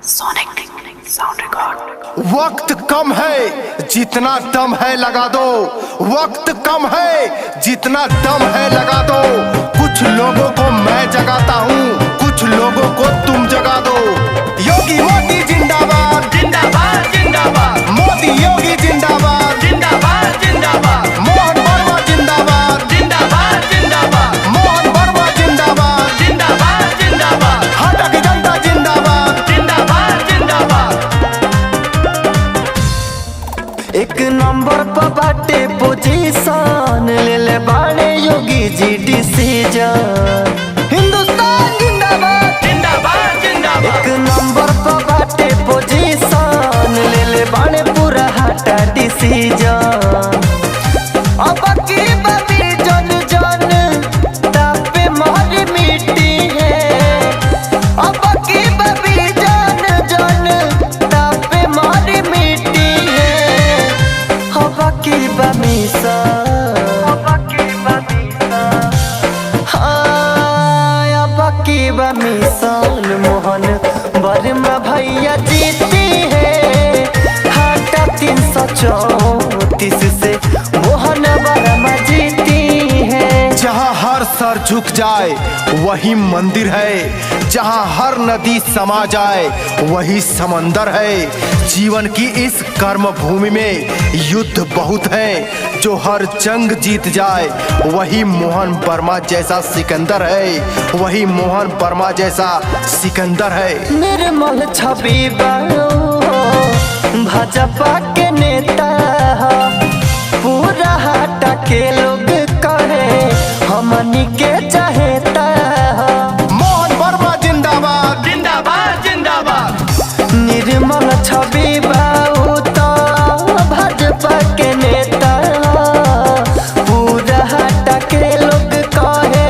Sonic sound record. वक्त कम है जितना दम है लगा दो, वक्त कम है जितना दम है लगा दो। कुछ लोगों को मैं जगाता हूँ, कुछ लोगों को तुम जगा दो। योगी मोदी जिंदाबाद जिंदाबाद जिंदाबाद, मोदी योगी जिंदाबाद जिंदाबाद जिंदाबाद, मोहन वर्मा जिंदाबाद जिंदाबाद जिंदाबाद, मोहन वर्मा जिंदाबाद जिंदाबाद जिंदाबाद, हटक जनता जिंदाबाद जिंदाबाद जिंदाबाद। एक नंबर पर बाटे पोजीशन ले ले बाड़े योगी जी डिसीजन। हिंदुस्तान जिंदाबाद जिंदाबाद जिंदाबाद, एक नंबर पर बाटे पोजीशन ले ले बाड़े पूरा हटा डिसीजन। अब की बबी जन जन तापे मारी मिट्टी है। अब की बबी जन जन तापे मारी मिट्टी है। हवा की बमीसा मिशन मोहन वर्मा भैया जीती है। हाटा 334 से मोहन वर्मा जीती है। जहाँ हर सर झुक जाए वही मंदिर है, जहाँ हर नदी समा जाए वही समंदर है। जीवन की इस कर्म भूमि में युद्ध बहुत है, जो हर जंग जीत जाए वही मोहन वर्मा जैसा सिकंदर है, वही मोहन वर्मा जैसा सिकंदर है। निर्मल छवि भाजपा के नेता पूरा हाटा के लोग कहे हमनी के चाहता। मोहन वर्मा जिंदाबाद जिंदाबाद जिंदाबाद, निर्मल छवि तो भाजपा के नेता पूरा हाटा के लोग कहे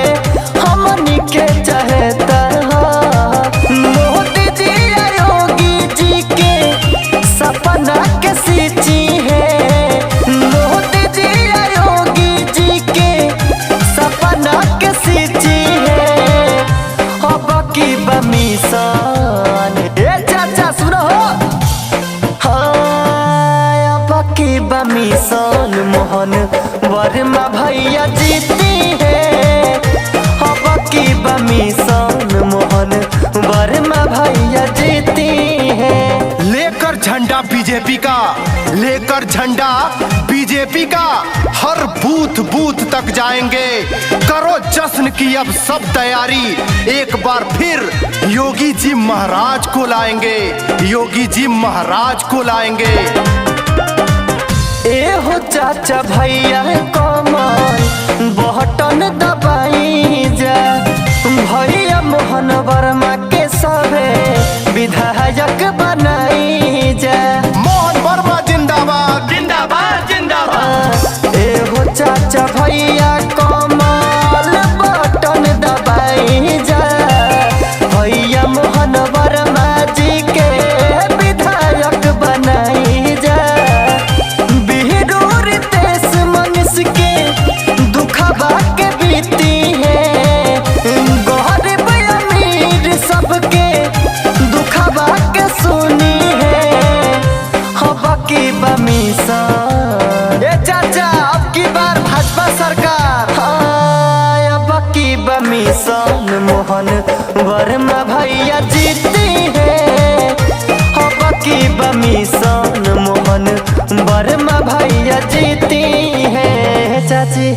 हमनी के चाहता। मोदी जी योगी जी के सपना के सींची है। मोदी जी योगी जी के सपना के सींची है। अब की बमीशन ए चाचा सुनो हाँ। अब की बमीशन मोहन वर्मा भैया जीती है। अब की बमीशन मोहन वर्मा भैया जीती है। लेकर झंडा बीजेपी का, लेकर झंडा बीजेपी का हर बूथ बूथ तक जाएंगे। करो जश्न की अब सब तैयारी, एक बार फिर योगी जी महाराज को लाएंगे, योगी जी महाराज को लाएंगे। ए हो चाचा भैया कमल बटन दबाई जा। भैया मोहन वर्मा के सभे विधायक बनाई जा। मोहन वर्मा जिंदाबाद जिंदाबाद जिंदाबाद, ए हो चाचा भैया कमल बटन दबाई जा। भैया मोहन वर्मा जी के विधायक बनाई जा। बिहरूर देश मनुष्य के दुखबा के बीती है। गरीब अमीर सबके दुखबा के सुनी है। हवा की बमीशन ए चाचा अब की बार भाजपा सरकार। हाँ अब की बमीशन मोहन वर्मा भैया जीती है। अब की बमीशन मोहन वर्मा भैया जीती है चाची।